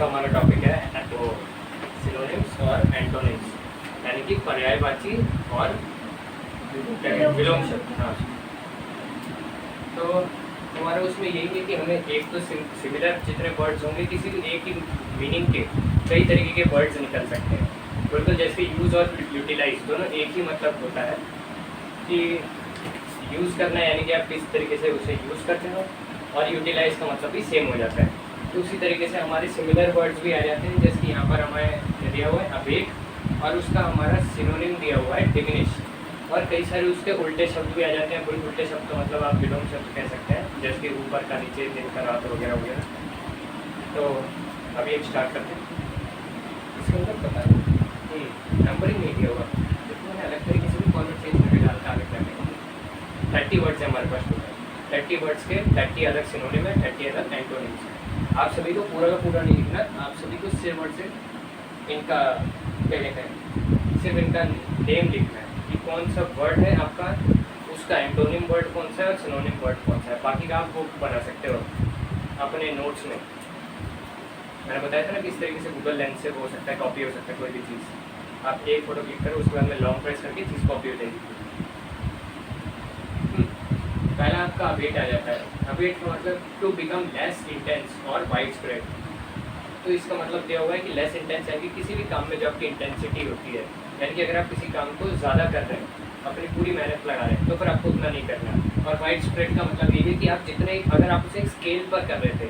का हमारा टॉपिक है वो सिनोनिम्स और एंटोनिम्स, यानी कि पर्यायवाची और विलोम शब्द। हाँ, तो हमारा उसमें यही है कि हमें एक तो सिमिलर जितने वर्ड्स होंगे किसी भी एक ही मीनिंग के कई तरीके के वर्ड्स निकल सकते हैं। बिल्कुल जैसे यूज़ और यूटिलाइज दोनों एक ही मतलब होता है कि यूज़ करना यानी कि आप किस तरीके से उसे यूज़ करते हो, और यूटिलाइज का मतलब भी सेम हो जाता है। तो उसी तरीके से हमारे सिमिलर वर्ड्स भी आ जाते हैं, जैसे यहाँ पर हमें दिया हुआ है अवेक और उसका हमारा सिनोनिम दिया हुआ है डिमिनिश, और कई सारे उसके उल्टे शब्द भी आ जाते हैं। कोई उल्टे शब्द तो मतलब आप विलोम शब्द कह सकते हैं, जैसे कि ऊपर का नीचे, दिन का रात वगैरह वगैरह। तो अभी एक स्टार्ट करते हैं। इसके अंदर पता है नंबरिंग नहीं दिया हुआ, तो मैंने अलग तरीके से भी कॉलर चेंज करके डालता आगे करने को। 30 वर्ड्स है हमारे पास टोटल, 30 वर्ड्स के 30 अलग सिनोनिम है, 30 अलग एंटोनिम्स है। आप सभी को पूरा का पूरा नहीं लिखना, आप सभी को सिर्फ और सिर्फ इनका क्या कहते हैं, सिर्फ इनका नेम लिखना है कि कौन सा वर्ड है आपका, उसका एंटोनिम वर्ड कौन सा है और सिनोनिम वर्ड कौन सा है। बाकी का आप वो बना सकते हो अपने नोट्स में। मैंने बताया था ना कि इस तरीके से गूगल लेंस से हो सकता है, कॉपी हो सकता है कोई भी चीज़। आप एक फ़ोटो क्लिक करो, उसके बाद में लॉन्ग प्रेस करके चीज़ कॉपी हो जाएगी। पहला आपका अवेट आ जाता है। अवेट का मतलब टू बिकम लेस इंटेंस और वाइड स्प्रेड। तो इसका मतलब दिया हुआ है कि लेस इंटेंस यानी कि किसी भी काम में जो आपकी इंटेंसिटी होती है, यानी कि अगर आप किसी काम को ज़्यादा कर रहे हैं, अपनी पूरी मेहनत लगा रहे हैं, तो फिर आपको उतना नहीं करना। और वाइड स्प्रेड का मतलब ये है कि आप जितने, अगर आप उसे स्केल पर कर रहे थे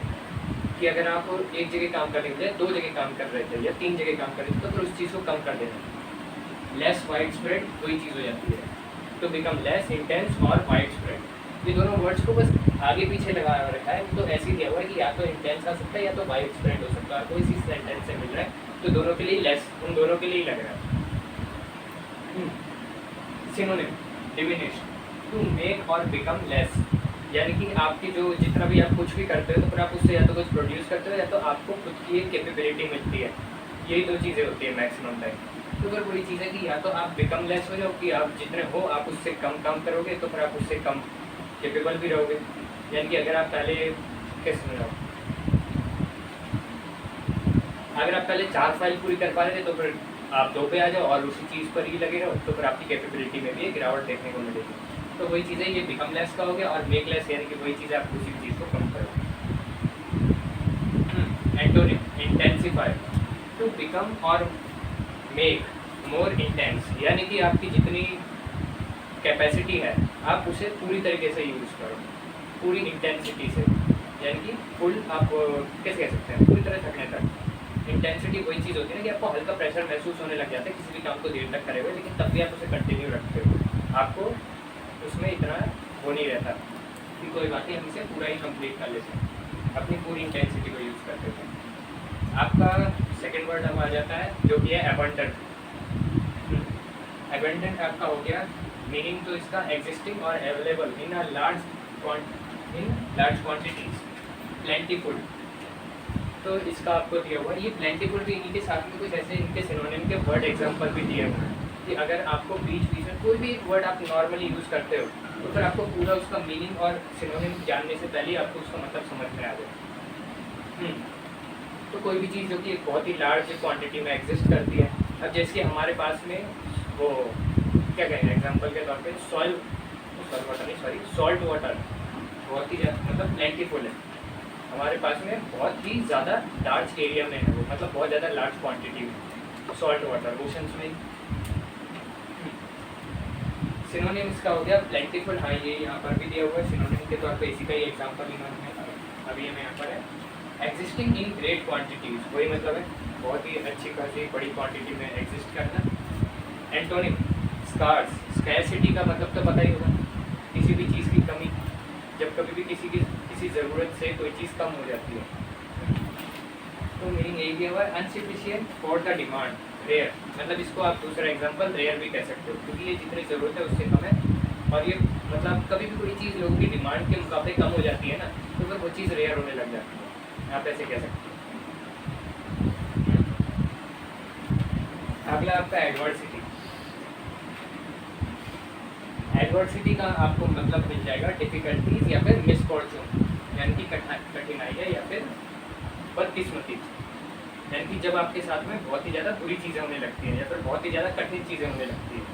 कि अगर आप एक जगह काम करने के लिए 2 जगह काम कर रहे थे या 3 जगह काम कर रहे थे, तो फिर उस चीज़ को कम कर देना। लेस वाइड स्प्रेड वही चीज़ हो जाती है, तो बिकम लेस इंटेंस और वाइड स्प्रेड। ये दोनों वर्ड्स को बस आगे पीछे लगा रखा है, तो ऐसे ही दिया हुआ है कि या तो इंटेंस आ सकता है या तो वाइड स्प्रेड हो सकता है। कोई सी सेंटेंस से मिल रहा है, तो दोनों के लिए लेस, उन दोनों के लिए ही लग रहा है। Synonym diminish, to make or become less, यानी कि आपकी जो जितना भी आप कुछ भी करते हो, तो फिर आप उससे या तो कुछ प्रोड्यूस करते हो या तो आपको खुद की एक कैपेबिलिटी मिलती है। यही 2 चीज़ें होती है मैक्सिमम टाइम। तो फिर वही चीज़ है कि या तो आप बिकम लेस हो जाओ कि आप जितने हो आप उससे कम काम करोगे, तो फिर आप उससे कम कैपेबल भी रहोगे। यानी कि अगर आप पहले कैसे समझाओ, अगर आप पहले 4 फाइल पूरी कर पा रहे थे, तो फिर आप 2 पे आ जाओ और उसी चीज़ पर ही लगे रहो, तो फिर आपकी कैपेबिलिटी में भी एक गिरावट देखने को मिलेगी। तो वही चीज़ है, ये बिकम लेस का हो गया, और मेक लेस यानी कि वही चीज़ आप उसी चीज़ को कम करो। एंटोनिम इंटेंसिफाई, टू बिकम और मेक मोर इंटेंस, यानी कि आपकी जितनी कैपेसिटी है आप उसे पूरी तरीके से यूज़ करो, पूरी इंटेंसिटी से, यानी कि फुल आप कैसे कह सकते हैं, पूरी तरह थकने तक। इंटेंसिटी वही चीज़ होती है ना कि आपको हल्का प्रेशर महसूस होने लग जाता है किसी भी काम को देर तक करे हुए, लेकिन तब भी आप उसे कंटिन्यू रखते हो, आपको उसमें इतना वो नहीं रहता कि कोई बात नहीं, हम इसे पूरा ही कंप्लीट कर लेते हैं, अपनी पूरी इंटेंसिटी को यूज़ करते थे। आपका सेकंड वर्ड अब आ जाता है जो कि है एबंडेंट। एबंडेंट आपका हो गया, मीनिंग तो इसका एग्जिस्टिंग और available in a large quantities, plentiful. तो इसका आपको दिया हुआ है, ये प्लेंटीफुल भी इन्हीं के साथ में कुछ ऐसे इनके सिनोनिम के वर्ड एग्जांपल भी दिए हुए हैं कि अगर आपको बीच बीच में कोई भी एक वर्ड आप नॉर्मली यूज़ करते हो, तो फिर आपको पूरा उसका मीनिंग और सिनोनिम जानने से पहले आपको उसका मतलब समझ में आ जाए। तो कोई भी चीज़ जो कि एक बहुत ही लार्ज क्वांटिटी में एग्जिस्ट करती है, अब जैसे कि हमारे पास में वो क्या कहेंगे एग्जांपल के तौर पे सॉल्ट वाटर बहुत ही मतलब प्लेंटीफुल है हमारे पास में, बहुत ही ज़्यादा लार्ज एरिया में है वो, मतलब बहुत ज़्यादा लार्ज क्वांटिटी में सॉल्ट वाटर ओशंस में। सिनोनिम इसका हो गया प्लेंटीफुल। हाँ, ये यहाँ पर भी दिया हुआ है सिनोनिम के तौर पे, इसी का ही एग्जांपल इन्होंने अभी हमें यहाँ पर है। एग्जिस्टिंग इन ग्रेट क्वांटिटीज, वही मतलब है बहुत ही अच्छी खासी बड़ी क्वांटिटी में एग्जिस्ट करना। एंटोनिम स्कार्स, स्कैरसिटी का मतलब तो पता ही होगा, किसी भी चीज़ की कमी, जब कभी भी किसी ज़रूरत से कोई चीज़ कम हो जाती है। तो मीनिंग यही दिया हुआ है, अनसफिशिएंट फॉर द डिमांड, रेयर, मतलब इसको आप दूसरा एग्जांपल रेयर भी कह सकते हो, क्योंकि ये जितनी ज़रूरत है उससे कम है, और ये मतलब कभी भी कोई चीज़ लोगों की डिमांड के मुकाबले कम हो जाती है ना, तो फिर वो चीज़ रेयर होने लग जाती है, आप ऐसे कह सकते हो। अगला आपका एडवर्सिटी। एडवर्सिटी का आपको मतलब मिल जाएगा डिफिकल्टीज या फिर मिसफॉर्चून, यानी कि कठिनाइयाँ या फिर बदकिस्मती। यानी कि जब आपके साथ में बहुत ही ज़्यादा बुरी चीज़ें होने लगती हैं या फिर बहुत ही ज़्यादा कठिन चीज़ें होने लगती हैं,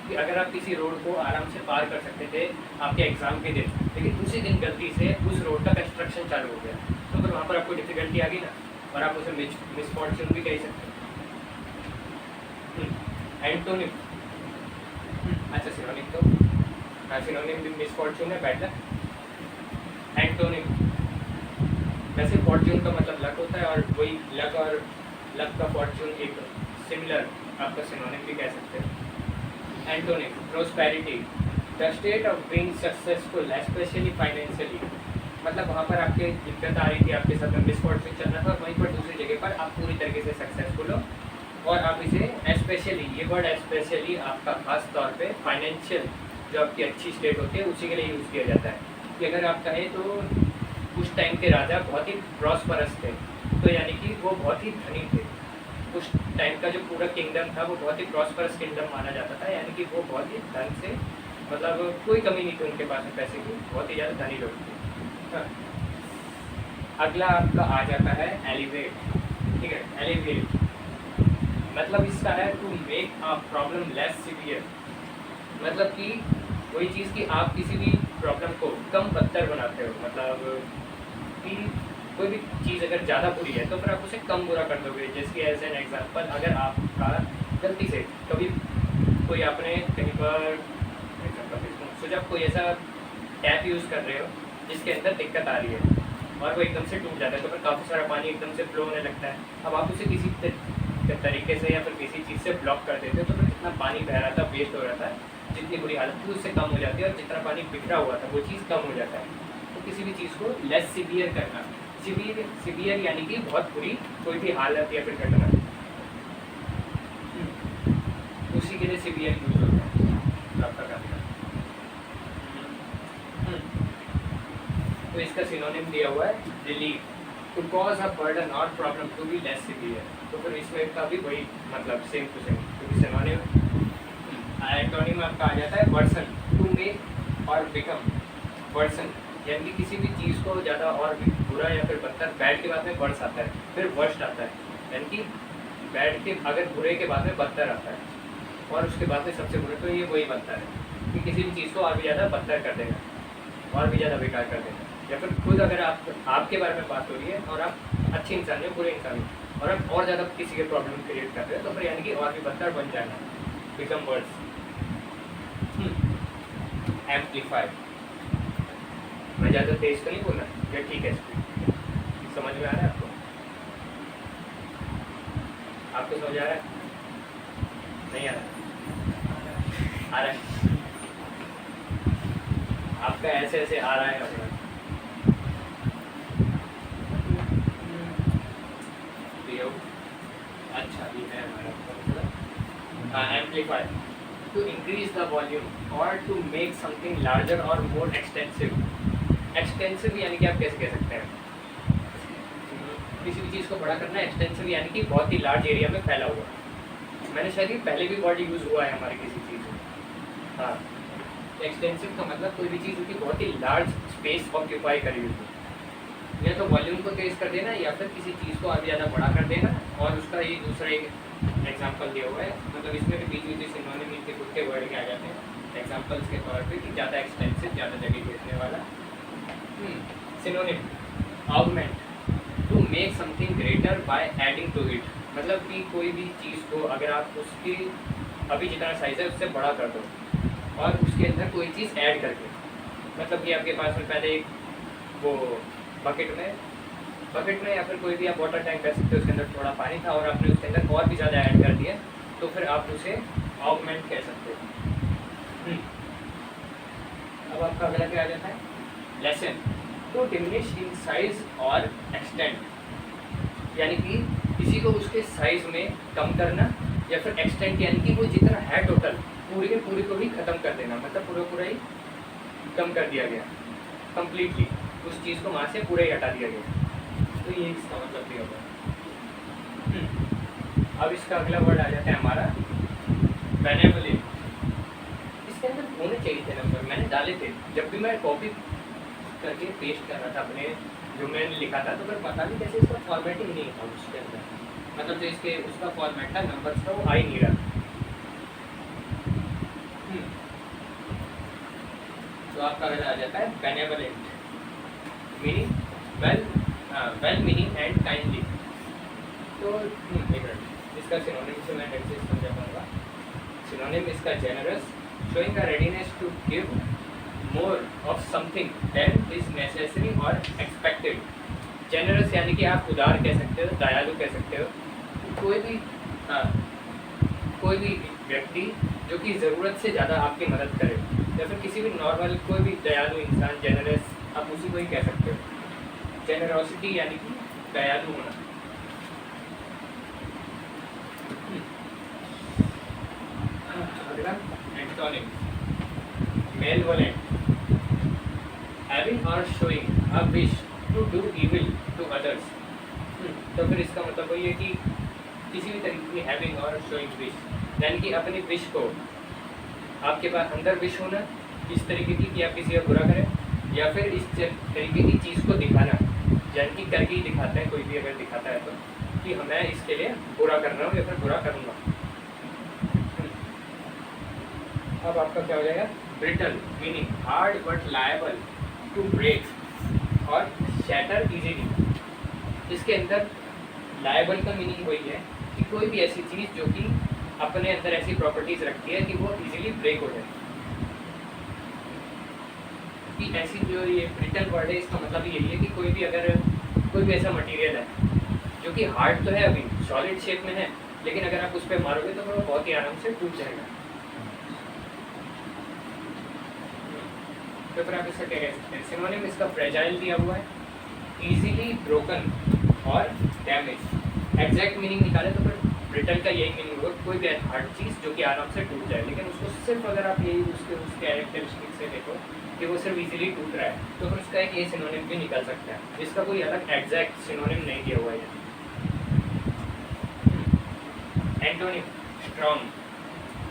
कि अगर आप किसी रोड को आराम से पार कर सकते थे आपके एग्ज़ाम के दिन, लेकिन उसी दिन गलती से उस रोड का कंस्ट्रक्शन चालू हो गया, तो फिर वहाँ पर आपको डिफ़िकल्टी आ गई ना, और आप उसे मिसफॉर्चून भी कह सकते हैं। एंटोनिम, अच्छा सिनोनिम तो हाँ, सिनोनिम भी मिसफॉर्चून है, बैड लक। एंटोनिम, वैसे फॉर्चून का मतलब लक होता है, और वही लक और लक का फॉर्चून एक सिमिलर आपका सिनोनिम भी कह सकते हैं। Antonym, prosperity, the state of being successful specially financially, मतलब वहाँ पर आपके दिक्कत आ रही थी, आपके साथ में मिसफॉर्चून चल रहा था, और वहीं पर दूसरी जगह पर आप पूरी तरीके से सक्सेसफुल हो, और आप इसे स्पेशली, ये वर्ड स्पेशली आपका खास तौर पे फाइनेंशियल जो आपकी अच्छी स्टेट होती है उसी के लिए यूज़ किया जाता है। कि अगर आप कहें तो उस टाइम के राजा बहुत ही प्रॉस्परस थे, तो यानी कि वो बहुत ही धनी थे, उस टाइम का जो पूरा किंगडम था वो बहुत ही प्रॉस्परस किंगडम माना जाता था, यानी कि वो बहुत ही धन से, मतलब कोई कमी नहीं थी उनके पास में पैसे की, बहुत ही ज़्यादा धनी लोग थे। हाँ। अगला आपका आ जाता है एलिवेट, ठीक है। एलिवेट मतलब इसका है to make a problem less severe, मतलब कि वही चीज़ कि आप किसी भी प्रॉब्लम को कम बदतर बनाते हो, मतलब कि कोई भी चीज़ अगर ज़्यादा बुरी है तो फिर आप उसे कम बुरा कर दोगे। जैसे एज एन एग्जांपल, अगर आपका गलती से कभी कोई आपने कहीं पर तो जब कोई ऐसा टैप यूज़ कर रहे हो जिसके अंदर दिक्कत आ रही है और वो एकदम से टूट जाता है, तो फिर काफ़ी सारा पानी एकदम से फ्लो होने लगता है। अब आप उसे किसी तरीके से या फिर किसी चीज़ से ब्लॉक कर देते हो, तो फिर जितना पानी बह रहा था, वेस्ट हो रहा था, जितनी बुरी हालत थी उससे कम हो जाती है, और जितना पानी बिखरा हुआ था वो चीज़ कम हो जाता है। तो किसी भी चीज़ को लेस सीवियर करना, सीवियर यानी कि बहुत बुरी कोई भी हालत या फिर घटना, उसी के लिए सीवियर यूज होता है आपका करना। तो इसका सिनोनिम दिया हुआ है relief, to cause a burden or problem to be less severe, तो फिर इसमें का भी वही मतलब सेम टू सेम, क्योंकि सिनोनिम। एंटोनिम आपका आ जाता है worsen, to make or become, worsen यानी कि किसी भी चीज़ को ज़्यादा और बुरा या फिर बदतर, बैड के बाद में वर्स आता है, फिर वर्स्ट आता है, यानी कि बैड के अगर बुरे के बाद में बदतर आता है, और उसके बाद में सबसे बुरे, तो ये वही बनता है कि किसी भी चीज़ को और भी ज़्यादा बदतर कर देगा, और भी ज़्यादा बेकार कर देगा, या फिर खुद अगर आपके बारे में बात हो रही है और आप अच्छे इंसान हो, बुरे इंसान हो, और आप और ज़्यादा किसी के प्रॉब्लम क्रिएट कर रहे हो, तो फिर यानी कि और भी बदतर बन जाना, बिकम वर्स। एम्पलीफाई, मैं ज़्यादा तेज तो नहीं बोलना या ठीक है, समझ में आ रहा है आपको? आपको समझ आ रहा है? नहीं आ रहा? आ रहा है? आपका ऐसे ऐसे आ रहा है अपना, अच्छा ये है हमारा amplify, to increase the volume or to make something larger or more extensive. Extensive यानी कि आप कैसे कह सकते हैं, किसी भी चीज़ को बड़ा करना, एक्सटेंसिव यानी कि बहुत ही लार्ज एरिया में फैला हुआ। मैंने शायद ये पहले भी वर्ड यूज़ हुआ है हमारी किसी चीज़ में। हाँ, एक्सटेंसिव का मतलब कोई भी चीज़ की बहुत ही लार्ज स्पेस ऑक्यूपाई करी हुई है, या तो वॉल्यूम को तेज़ कर देना या फिर किसी चीज़ को और ज़्यादा बड़ा कर देना। और उसका ये दूसरा एक एग्जांपल दिया हुआ है, मतलब इसमें भी बीच बीच सिनोनिम इनके खुद के वर्ड के आ जाते हैं एग्जांपल्स के तौर पे, कि ज़्यादा एक्सटेंसिव, ज़्यादा जगह घेरने वाला। Synonym, augment, to make something greater by adding to it, मतलब कि कोई भी चीज़ को अगर आप उसकी अभी जितना साइज है उससे बड़ा कर दो और उसके अंदर कोई चीज़ ऐड करके, मतलब कि आपके पास में पहले एक वो बकेट में या फिर कोई भी आप वाटर टैंक कह सकते हो, उसके अंदर थोड़ा पानी था और आपने उसके अंदर और भी ज़्यादा ऐड कर दिया, तो फिर आप उसे ऑगमेंट कह सकते हो। अब आपका अगला क्या आ जाता है, lessen, to diminish in size or extend, यानी कि किसी को उसके साइज में कम करना, या फिर एक्सटेंड यानी कि वो जितना है टोटल पूरी के पूरी को भी ख़त्म कर देना, मतलब पूरा ही कम कर दिया गया, कंप्लीटली उस चीज़ को वहाँ से पूरा ही हटा दिया गया, तो ये इसका मतलब भी होगा। अब इसका अगला वर्ड आ जाता है हमारा बेनेवोलेंट, इसके अंदर होने चाहिए थे नंबर, मैंने डाले थे जब भी मैं कॉपी करके पेस्ट कर रहा था अपने जो मैंने लिखा था, तो फिर पता नहीं कैसे इसका फॉर्मेटिंग नहीं था उसके अंदर, मतलब जो इसके उसका फॉर्मेट था नंबर्स का वो आ ही नहीं रहा। तो आपका वेल आ जाता है benevolent, meaning well meaning and kindly. तो एक मिनट, इसका सिनोनिम से मैं ढंग से समझा पाऊंगा। सिनोनिम इसका generous, showing a readiness to give more of something than is necessary or expected. Generous यानी कि आप उदार कह सकते हो, दयालु कह सकते हो। कोई भी व्यक्ति जो कि ज़रूरत से ज़्यादा आपकी मदद करे, या फिर किसी भी नॉर्मल कोई भी दयालु इंसान, जेनरस आप उसी को ही कह सकते हो। जेनरोसिटी यानी कि दयालु होना। अगला antonym, malevolent, having or showing a wish to do evil to others. तो फिर इसका मतलब वही है कि किसी भी तरीके की हैविंग और शोइंग विश, यानी कि अपनी विश को, आपके पास अंदर विश होना इस तरीके की कि आप किसी का बुरा करें, या फिर इस तरीके की चीज़ को दिखाना, यानी कि करके ही दिखाते हैं, कोई भी अगर दिखाता है तो, कि मैं इसके लिए बुरा कर रहा हूँ या फिर बुरा करूँगा। अब आपका क्या हो जाएगा, brittle meaning hard but liable to break or shatter easily. इसके अंदर लायबल का मीनिंग वही है कि कोई भी ऐसी चीज़ जो कि अपने अंदर ऐसी प्रॉपर्टीज रखती है कि वो इजीली ब्रेक हो जाए। कि ऐसी जो ये ब्रिटल वर्ड है, इसका मतलब यही है कि कोई भी ऐसा मटेरियल है जो कि हार्ड तो है, अभी सॉलिड शेप में है, लेकिन अगर आप उस पर मारोगे तो वो बहुत ही आराम से टूट जाएगा। तो फिर आप इसका क्या कह सकते हैं, सिनोनिम इसका फ्रेजाइल दिया हुआ है, इजीली ब्रोकन और डैमेज। एग्जैक्ट मीनिंग निकाले तो फिर ब्रिटल का यही मीनिंग होगा, कोई भी हार्ड चीज़ जो कि आराम से टूट जाए, लेकिन उसको सिर्फ अगर आप यही उसके कैरेक्टरिस्टिक से देखो कि वो सिर्फ इजीली टूट रहा है, तो फिर उसका एक ये सिनोनिम भी निकल सकता है। इसका कोई अलग एग्जैक्ट सिनोनिम नहीं दिया हुआ है। Antonym, strong,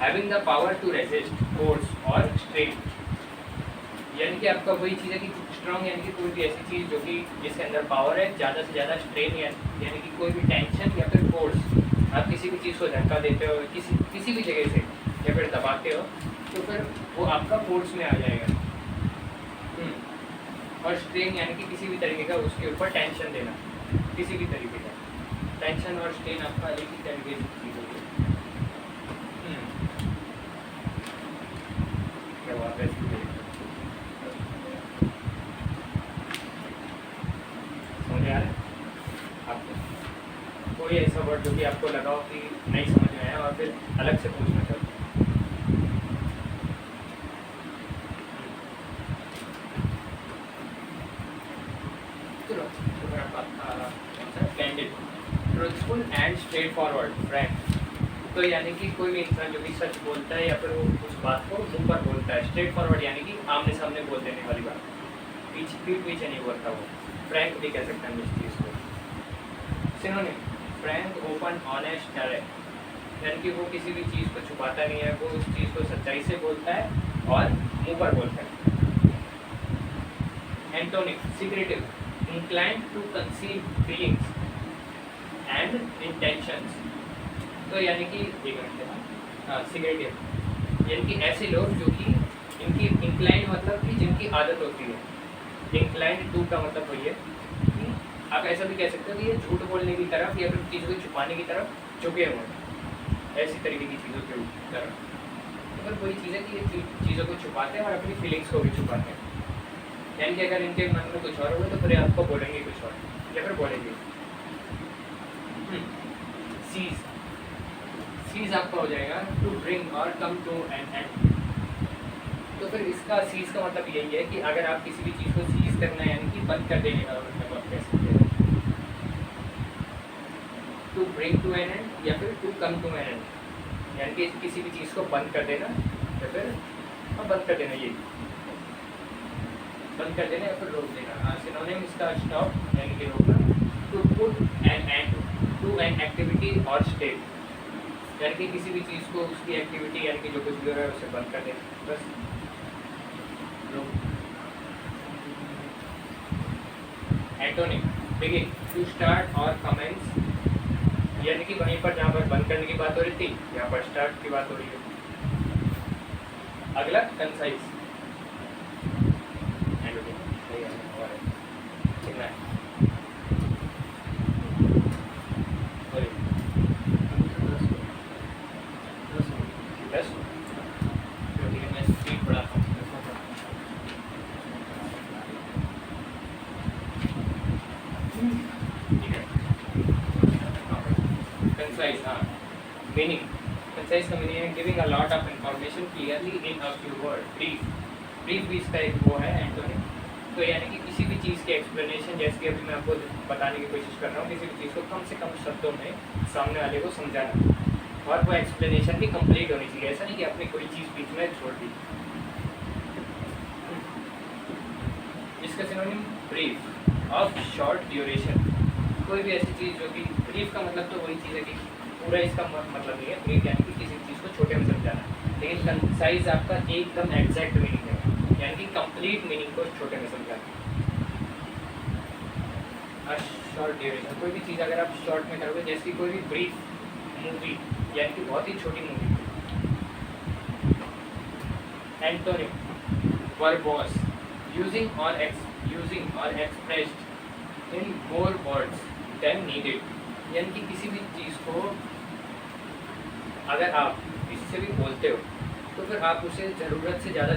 having the power to resist force or strain. यानी कि आपका वही चीज़ है कि स्ट्रॉन्ग यानी कि कोई भी ऐसी चीज़ जो कि जिसके अंदर पावर है, ज़्यादा से ज़्यादा स्ट्रेन यानी कि कोई भी टेंशन या फिर फोर्स, आप किसी भी चीज़ को धक्का देते हो किसी भी जगह से या फिर दबाते हो, तो फिर वो आपका फोर्स में आ जाएगा। और स्ट्रेन यानी कि किसी भी तरीके का उसके ऊपर टेंशन देना, किसी भी तरीके का टेंशन और स्ट्रेन आपका एक ही तरीके से चीज़ होगी। क्या बात है, समझ आ रहा है आपको? कोई ऐसा वर्ड जो कि आपको लगा हो कि नहीं समझ में आया और फिर अलग से पूछना चाहते हो? चलो candid, truthful and straight forward, Frank. तो यानी कि कोई भी इंसान जो कि सच बोलता है या फिर वो उस बात को मुंह पर बोलता है। स्ट्रेट फॉरवर्ड यानी कि आमने सामने बोल देने वाली बात, पीठ पीछे नहीं बोलता वो। फ्रैंक भी कह सकते हैं इस चीज़ को। Synonym, Frank, open, honest, direct. यानी कि वो किसी भी चीज़ को छुपाता नहीं है, वो उस चीज़ को सच्चाई से बोलता है और मुंह पर बोलता है। Antonym, secretive, inclined to conceal feelings and intentions. तो यानी कि सीक्रेटिव यानी कि ऐसे लोग जो कि इनकी इंक्लाइंड मतलब कि जिनकी आदत होती है। इंक्लाइंड टू का मतलब वही है कि आप ऐसा भी कह सकते हो कि ये झूठ बोलने की तरफ या फिर चीज़ों को छुपाने की तरफ झुके हुए हैं, ऐसी तरीके की चीज़ों की तरफ। तो फिर वही चीज़ है कि ये चीज़ों को छुपाते हैं और अपनी फीलिंग्स को भी छुपाते हैं। यानी कि अगर इनके मन में कुछ और होगा तो फिर आपको बोलेंगे कुछ और या फिर बोलेंगे। सीज आपका हो जाएगा टू ब्रिंग और कम टू एन एंड। तो फिर इसका सीज का मतलब यही है कि अगर आप किसी भी चीज़ को सीज करना यानी कि बंद कर देने का मतलब आप कह सकते हैं। To bring to an end या फिर to come to an end, यानी कि किसी भी चीज़ को बंद कर देना या फिर बंद कर देना, ये बंद कर देना या फिर रोक देना। सिनोनिम इसका स्टॉप यानी कि रोकना। To put an end to an activity or state, यानी कि किसी भी चीज़ को उसकी एक्टिविटी यानी कि जो कुछ भी हो रहा है उसे बंद कर देना, बस। एंटोनिम, बिगिन, टू स्टार्ट और कमेंस यानी कि वहीं पर जहाँ पर बंद करने की बात हो रही थी यहाँ पर स्टार्ट की बात हो रही है। अगला कंसाइज कितना है दस, मैं स्पीड बढ़ाता हूँ। ठीक है, कंसाइज, हाँ मीनिंग। कंसाइज का मीनिंग है giving a lot of information clearly in a few word. Brief, brief भी इसका एक वो है एंटोनिम। तो यानी कि किसी भी चीज़ के एक्सप्लेनेशन, जैसे कि अभी मैं आपको बताने की कोशिश कर रहा हूँ, किसी भी चीज़ को कम से कम शब्दों में सामने वाले को समझाना, और वो एक्सप्लेनेशन भी कंप्लीट होनी चाहिए। ऐसा नहीं कि आपने कोई चीज़ बीच में छोड़ दी। इसका synonym brief of short duration. कोई भी ऐसी चीज़ जो कि ब्रीफ का मतलब तो वही चीज़ है कि पूरा इसका मतलब नहीं है। ब्रीफ यानी कि किसी चीज़ को छोटे में समझाना, लेकिन कंसाइज आपका एकदम एग्जैक्ट मीनिंग है, यानी कि कंप्लीट मीनिंग को छोटे में समझाना। शॉर्ट ड्यूरेशन, कोई भी चीज़ अगर आप शॉर्ट में करोगे, जैसे कोई भी ब्रीफ मूवी यानी कि बहुत ही छोटी movie. Antonym verbose, using or expressed in more words than needed. यानी कि किसी भी चीज़ को अगर आप किसी से भी बोलते हो तो फिर आप उसे ज़रूरत से ज़्यादा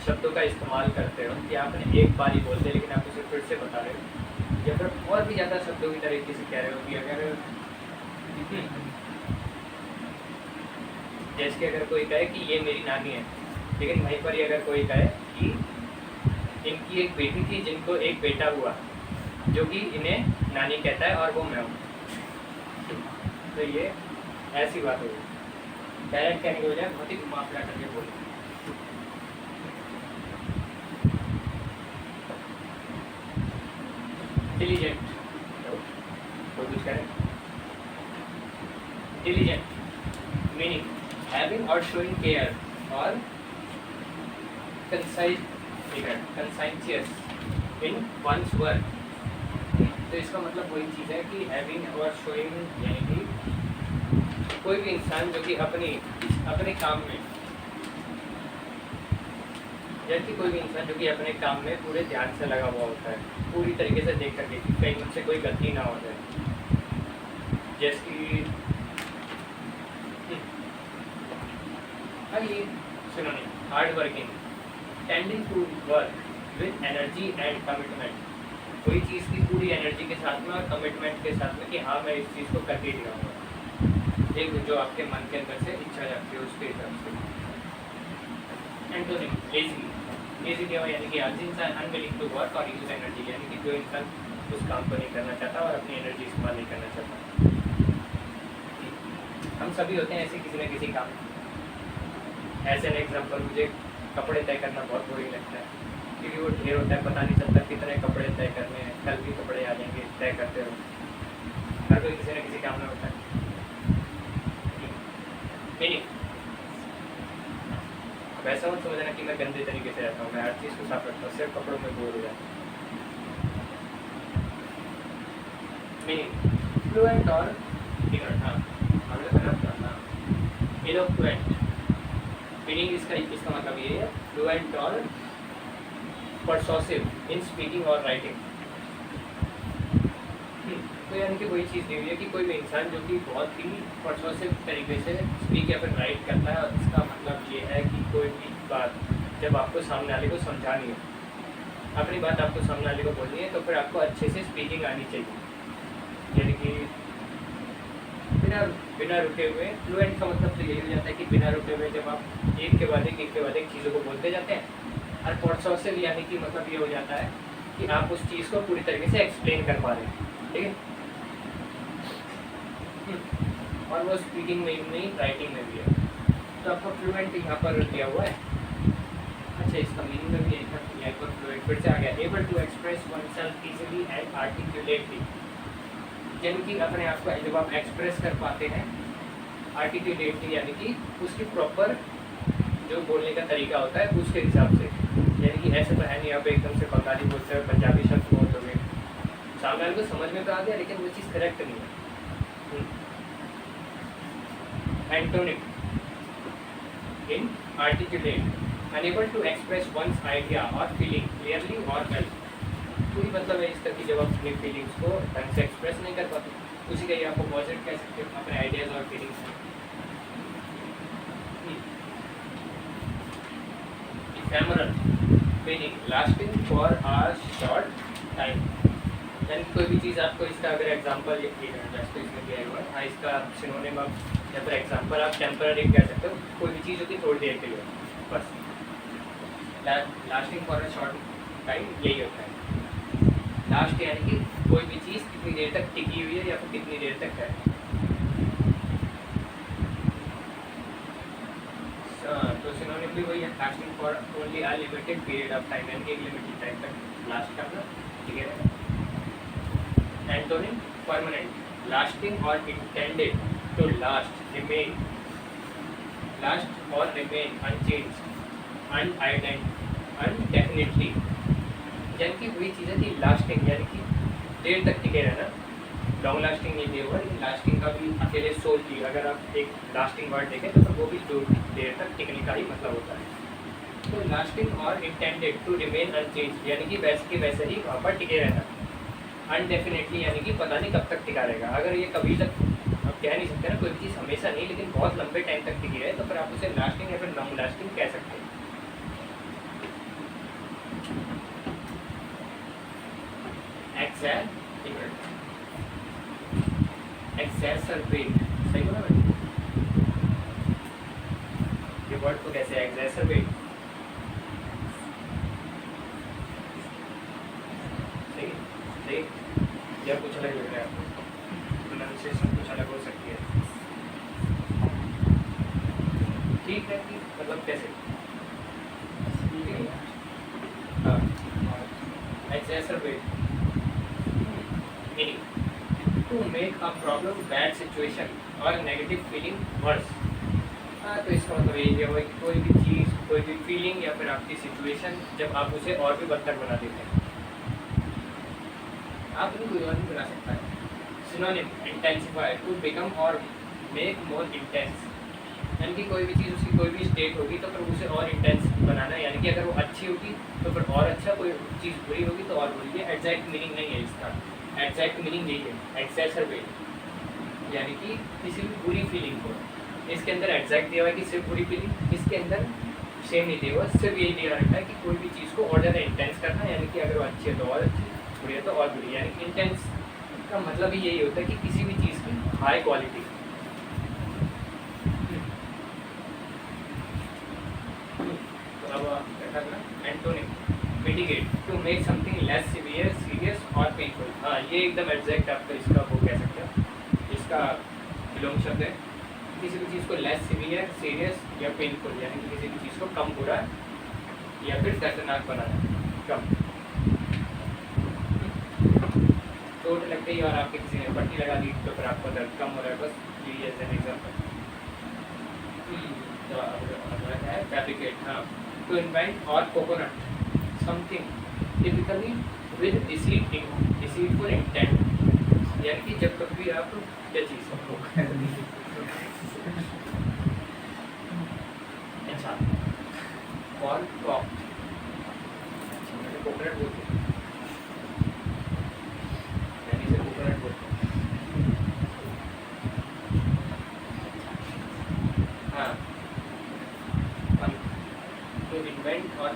शब्दों का इस्तेमाल करते हो कि आपने एक बार ही बोलते, लेकिन आप उसे फिर से बता रहे हो, या फिर और भी ज़्यादा शब्दों की तरीके से कह रहे हो कि अगर जैसे कि अगर कोई कहे कि ये मेरी नानी है, लेकिन वहीं पर ही अगर कोई कहे कि इनकी एक बेटी थी जिनको एक बेटा हुआ, जो कि इन्हें नानी कहता है और वो मैं हूँ, तो ये ऐसी बात होगी। डायरेक्ट कहने की बजाय बहुत ही घुमा फिरा करके बोले। डिलीजेंट, कोई कुछ करें। Diligent meaning having or showing care और कंसाइंशियस इन वंस वर्क। तो इसका मतलब वही चीज़ है कि हैविंग और शोइंग, यानी कि कोई भी इंसान जो कि अपने काम में, जबकि कोई भी इंसान जो कि अपने काम में पूरे ध्यान से लगा हुआ होता है, पूरी तरीके से देख करके कि कहीं मुझसे कोई गलती ना हो जाए। जैसे कि ये सुनो नहीं, hard working, tending to work with energy and commitment. कोई चीज़ की पूरी एनर्जी के साथ में और कमिटमेंट के साथ में कि हाँ मैं इस चीज़ को कर ही दिखाऊंगा, एक जो आपके मन के अंदर से इच्छा जाती है उसके हिसाब से। एंटोनिम लेजी, लेजी क्या हुआ, यानी कि आज इंसान अनविलिंग टू वर्क और यूज एनर्जी, यानी कि जो इंसान उस काम को नहीं करना चाहता और अपनी एनर्जी इस्तेमाल नहीं करना चाहता। हम सभी होते हैं ऐसे किसी न किसी काम। एज एन एग्जाम्पल, मुझे कपड़े तय करना बहुत बोरिंग लगता है, क्योंकि वो ढेर होता है, पता नहीं चलता कितने कपड़े तय करने हैं, कल भी कपड़े आ जाएंगे, तय करते रहो। हर कोई किसी न किसी काम में होता है। मीनिंग, वैसा मत समझना कि मैं गंदे तरीके से रहता हूँ, मैं हर चीज़ को साफ रखता हूँ, सिर्फ कपड़ों में बोर हो जाता हूँ। मीनिंग फ्लुएंट और इलोक्वेंट। मीनिंग इसका मतलब ये है फ्लुएंट और परसुएसिव इन स्पीकिंग और राइटिंग। तो यानी कि वही चीज़ दी हुई है कि कोई भी इंसान जो कि बहुत ही परसुएसिव तरीके से स्पीक या फिर राइट करता है, और इसका मतलब ये है कि कोई भी बात जब आपको सामने वाले को समझानी है, अपनी बात आपको सामने वाले को बोलनी है, तो फिर आपको अच्छे से स्पीकिंग आनी चाहिए, यानी कि बिना रुके हुए। फ्लुएंट का मतलब तो यही हो जाता है कि बिना रुके हुए जब आप एक के बाद एक चीज़ों को बोलते जाते हैं। और परसुएसिव यानी कि मतलब ये हो जाता है कि आप उस चीज़ को पूरी तरीके से एक्सप्लेन कर पा रहे हैं, ठीक है। और वो स्पीकिंग में ही नहीं, राइटिंग में भी है। तो आपका फ्लुएंट यहाँ पर दिया हुआ है। अच्छा, इसका मीनिंग में भी यहाँ पर फ्लुएंट फिर से आ गया, able to express oneself easily and articulately, यानी कि अपने आप को जब आप एक्सप्रेस कर पाते हैं आर्टिकुलेटली, यानी कि उसकी प्रॉपर जो बोलने का तरीका होता है उसके हिसाब से। यानी कि ऐसे तो है नहीं आप एकदम से बंगाली बोलते हो, पंजाबी शब्द बोल दोगे, सामने वाले को समझ में तो आ गया, लेकिन वो चीज़ करेक्ट नहीं है। Antonym inarticulate, unable to express one's idea or feeling clearly or well. कोई मतलब है इसका कि जब आप अपनी फीलिंग्स को ढंग से एक्सप्रेस नहीं कर पाते, उसी का ही आप अपोजिट कह सकते हो अपने आइडियाज और feelings. Ephemeral meaning lasting for a short time, यानी कोई भी चीज़ आपको इसका अगर एग्जांपल जैसे इसमें दिया हुआ है, हाँ इसका सिनोनिम आप या फिर एग्जांपल आप टेम्पररी कह सकते हो, कोई भी चीज़ होती है थोड़ी देर के लिए बस। Lasting for a short time यही होता है। लास्ट यानी कि कोई भी चीज़ कितनी देर तक टिकी हुई है या फिर कितनी देर तक है। तो सिनोनिम भी वही है, lasting for only a limited period of time, यानी कि एक लिमिटेड टाइम तक लास्ट करना, ठीक है। Antonym permanent, lasting or intended to last, remain, last or remain unchanged, indefinitely, यानी कि वही चीज़ है कि लास्टिंग यानी कि देर तक टिके रहना। लॉन्ग लास्टिंग नहीं दिया हुआ, लेकिन लास्टिंग का भी अकेले सोच ली अगर आप एक लास्टिंग वर्ड देखें तो वो भी जो देर तक टिकने का ही मतलब होता है। तो lasting or intended to remain unchange, यानी कि वैसे के वैसे ही वहाँ पर टिके रहना। अनडेफिनेटली यानी कि पता नहीं कब तक टिका रहेगा। अगर ये कभी तक आप कह नहीं सकते ना, कोई भी चीज़ हमेशा नहीं लेकिन बहुत लंबे टाइम तक टिकी रहे, तो फिर आप उसे लास्टिंग या फिर लॉन्ग लास्टिंग कह सकते हैं। एक्सैसरबेट, सही बोला मैंने? ये वर्ड को कैसे एक्सैसरबेट, सही सही या कुछ अलग लग रहा है आपको? प्रोनाउंसिएशन कुछ अलग हो सकती है, ठीक है कि मतलब कैसे? हाँ, exacerbate meaning to make a problem, bad situation or negative feeling worse. हाँ, तो इसका मतलब यही है कि कोई भी चीज़, कोई भी फीलिंग या फिर आपकी सिचुएशन जब आप उसे और भी बदतर बना देते हैं, आप उन्हें कोई और भी बना सकता है। सिनोनिम इंटेंसिफाई, टू बिकम और मेक मोर इंटेंस, यानी कि कोई भी चीज़ उसकी कोई भी स्टेट होगी तो फिर उसे और इंटेंस बनाना, यानी कि अगर वो अच्छी होगी तो फिर और अच्छा, कोई चीज़ बुरी होगी तो और बुरी। ये एग्जैक्ट मीनिंग नहीं है इसका, एग्जैक्ट मीनिंग यही है एक्सैसरबेट, यानी कि किसी भी बुरी फीलिंग को। इसके अंदर एग्जैक्ट दिया हुआ है कि सिर्फ बुरी फीलिंग, इसके अंदर सेम नहीं दिया हुआ, सिर्फ यही दिया रहता है कि कोई भी चीज़ को और ज़्यादा इंटेंस करना, यानी कि अगर वो अच्छी है तो और अच्छी, बुरी है तो और बुरी। यानी कि इंटेंस का मतलब ही यही होता है कि किसी भी चीज़ की हाई क्वालिटी। तो अब क्या करना, antonym mitigate, to make something less severe, serious or painful. हाँ, ये एकदम एग्जैक्ट आपका इसका वो कह सकते हो, इसका विलोम शब्द है। किसी भी चीज़ को लेस सीवियर, सीरियस या पेनफुल, यानी कि किसी भी चीज़ को कम बुरा या फिर दर्दनाक बनाना, कम। चोट लगते ही और आपके किसी ने पट्टी लगा दी तो फिर आपका दर्द कम हो रहा है, बस ये एज एन एग्जाम्पल। तो अगला है फैब्रिकेट। हाँ, टू इन्वेंट और coconut something typically with deceitful intent, यानी कि जब कभी आप क्या चीज़ अच्छा कॉर्न पॉप, कोकोनट बोलते हैं, यानी से कोकोनट बोलते हैं। हाँ, to invent or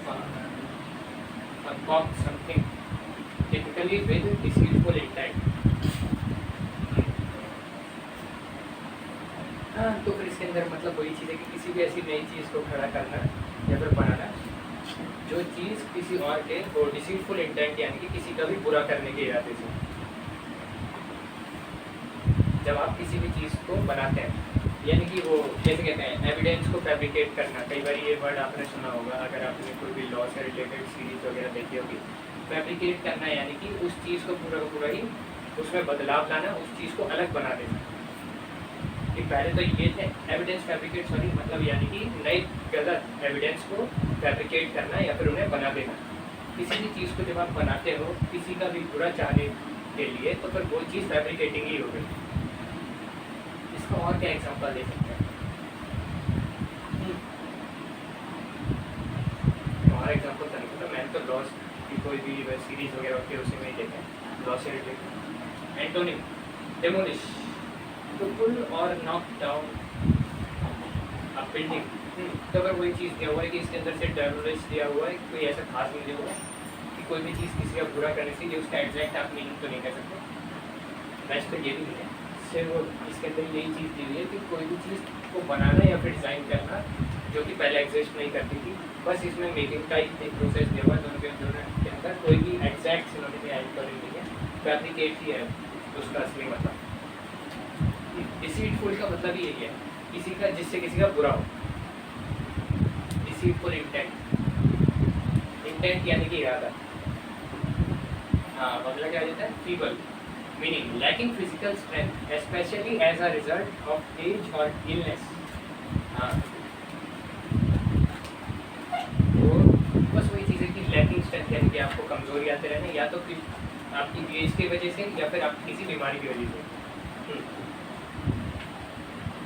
concoct something typically with deceitful intent। हाँ, तो फिर इसके अंदर मतलब वही चीज़ है कि किसी भी ऐसी नई चीज़ को खड़ा करना या फिर बनाना जो चीज़ किसी और के वो डिसीटफुल इंटेंट, यानी कि किसी का भी बुरा करने के इरादे से। जब आप किसी भी चीज़ को बनाते हैं, यानी कि वो जैसे कहते हैं एविडेंस को फैब्रिकेट करना, कई बार ये वर्ड आपने सुना होगा अगर आपने कोई भी लॉ से रिलेटेड सीरीज वगैरह देखी होगी। फैब्रिकेट करना यानी कि उस चीज़ को पूरा का पूरा ही उसमें बदलाव लाना, उस चीज़ को अलग बना देना। कि पहले तो ये थे एविडेंस फैब्रिकेट, सॉरी मतलब यानी कि नई गलत एविडेंस को फैब्रिकेट करना या फिर उन्हें बना देना। किसी भी चीज़ को जब आप बनाते हो किसी का भी बुरा चाहने के लिए, तो फिर वो चीज़ फैब्रिकेटिंग ही हो गई। इसका और क्या एग्जांपल दे सकते हैं? एग्जाम्पल था नहीं, तो मैंने तो लॉस की कोई भी सीरीज वगैरह होती है उसी में ही देखा है, लॉस से related. Antonym demolish, to pull or knock down a building. तो अगर वही चीज़ दिया हुआ है कि इसके अंदर से डेमोलिश दिया हुआ है, कोई ऐसा खास नहीं दिया हुआ है कि कोई भी चीज़ किसी का बुरा करने से ये उसका एग्जैक्ट आप मीनिंग तो नहीं कर सकते। बेस्ट तो ये भी नहीं है, सिर्फ इसके अंदर यही चीज़ दी हुई है कि कोई भी चीज़ को बनाना या फिर डिज़ाइन करना जो कि पहले एग्जिस्ट नहीं करती थी, बस इसमें मेकिंग का एक प्रोसेस दिया हुआ है। दोनों के अंदर कोई भी एग्जैक्ट सिनोनिम या एंटोनिम नहीं है, फैब्रिकेट ही है उसका असली मतलब। डिसीटफुल का मतलब ही यही है, किसी का जिससे किसी का बुरा हो। डिसीटफुल इंटेंट, इंटेंट यानी कि इरादा। हाँ, अगला क्या देता है? Feeble meaning lacking physical strength especially as a result of age or illness. हाँ, तो बस वही चीज़ है कि लैकिंग स्ट्रेंथ यानी कि आपको कमजोरी आते रहने, या तो कि आपकी एज की वजह से या फिर आपकी किसी बीमारी की वजह से।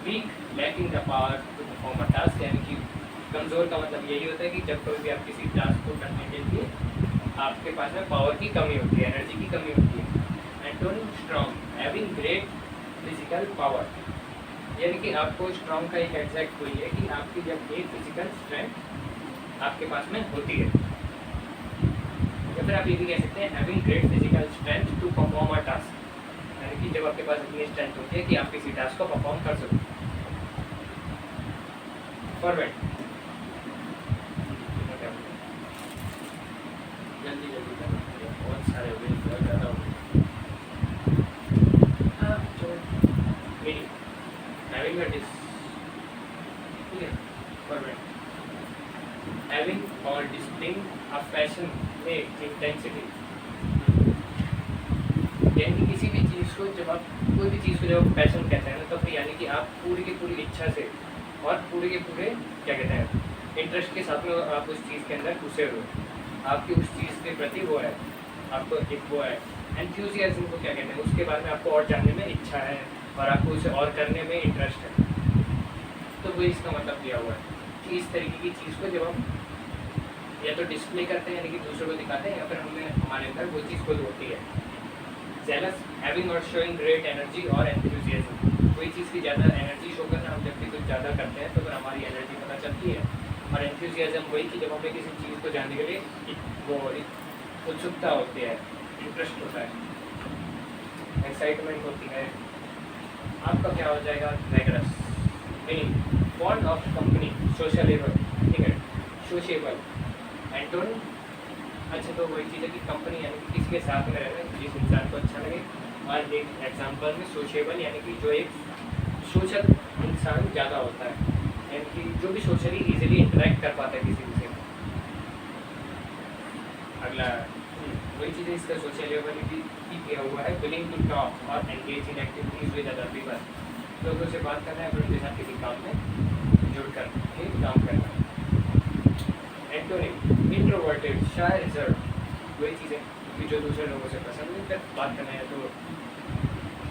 Weak lacking the power to perform a task, यानी कि कमज़ोर का मतलब यही होता है कि जब कभी भी आप किसी टास्क को करने के लिए आपके पास में पावर की कमी होती है, एनर्जी की कमी होती है। Antonym strong, having great physical power, यानी कि आपको स्ट्रॉन्ग का एक एग्जैक्ट वही है कि आपकी जब एक फिजिकल स्ट्रेंथ आपके पास में होती है, या फिर आप ये भी कह सकते हैं having great physical strength to perform a task, यानी कि जब आपके पास इतनी स्ट्रेंथ होती है कि आप किसी टास्क को परफॉर्म कर सको। फॉरवर्ड, जल्दी जल्दी करना, बहुत सारे हो गए, बहुत ज़्यादा हो गए। हाँ, चलो मीनिंग हैविंग अ डिस, ठीक है। फॉरवर्ड, हैविंग और डिस्प्लेइंग अ पैशन में इंटेंसिटी, यानी कि किसी भी चीज़ को जब आप कोई भी चीज़ को जब आप पैशन कहते हैं ना, तो फिर यानी कि आप पूरी की पूरी इच्छा से और पूरे के पूरे क्या कहते हैं इंटरेस्ट के साथ में आप उस चीज़ के अंदर घुसे हुए, आपकी उस चीज़ के प्रति वो है, आपको एक वो है एंथुसियाज्म को क्या कहते हैं, उसके बारे में आपको और जानने में इच्छा है और आपको उसे और करने में इंटरेस्ट है। तो वो इसका मतलब दिया हुआ है कि इस तरीके की चीज़ को जब हम या तो डिस्प्ले करते हैं यानी कि दूसरों को दिखाते हैं, या फिर हमें हमारे अंदर वो चीज़ खुद होती है। Jealous, having or showing great energy और एंथुसियाज्म, कोई चीज़ की ज़्यादा एनर्जी शो करना, हम जब भी कुछ ज़्यादा करते हैं तो फिर हमारी एनर्जी पता चलती है। और एंथुसियाज्म वही कि जब हमें किसी चीज़ को जानने के लिए वो उत्सुकता होती है, इंटरेस्ट होता है, एक्साइटमेंट होती है। आपका क्या हो जाएगा? वैगरस meaning fond of company, sociable, ठीक है, सोशेबल। एंटोनिम, अच्छा तो वही चीज़ है कि कंपनी यानी कि किसी के साथ में रहना जिस इंसान को अच्छा लगे, और एक एग्जांपल में सोशेबल यानी कि जो एक सोशल इंसान ज़्यादा होता है, यानी कि जो भी सोशली इजीली इंटरेक्ट कर पाता है किसी से। अगला वही चीज़ है, इसका सोशलेबिलिटी भी किया हुआ है, विलिंग टू टॉक और engage in activities with other people, लोगों से बात करना है, फिर उनके साथ किसी काम में जुड़ कर के काम करना है। एंटोनिम इंट्रोवर्टेड, शाय, रिजर्व, वही चीज़ है कि जो दूसरे लोगों से पसंद नहीं करता, बात करना है तो